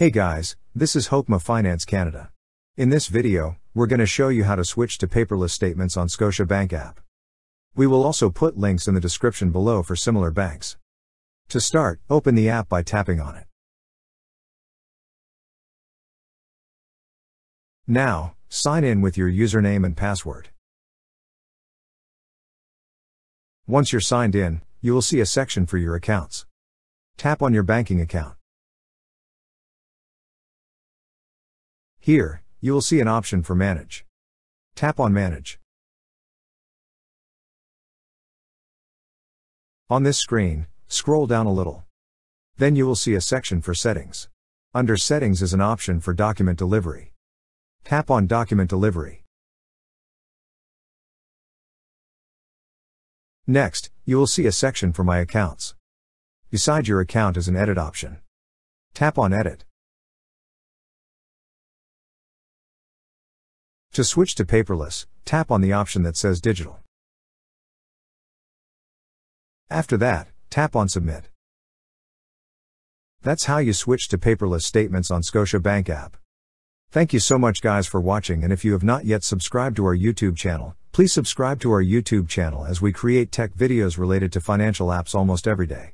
Hey guys, this is Hokma Finance Canada. In this video, we're going to show you how to switch to paperless statements on Scotia Bank app. We will also put links in the description below for similar banks. To start, open the app by tapping on it. Now, sign in with your username and password. Once you're signed in, you will see a section for your accounts. Tap on your banking account. Here, you will see an option for Manage. Tap on Manage. On this screen, scroll down a little. Then you will see a section for Settings. Under Settings is an option for Document Delivery. Tap on Document Delivery. Next, you will see a section for My Accounts. Beside your account is an Edit option. Tap on Edit. To switch to paperless, tap on the option that says Digital. After that, tap on Submit. That's how you switch to paperless statements on Scotia Bank app. Thank you so much guys for watching, and if you have not yet subscribed to our YouTube channel, please subscribe to our YouTube channel as we create tech videos related to financial apps almost every day.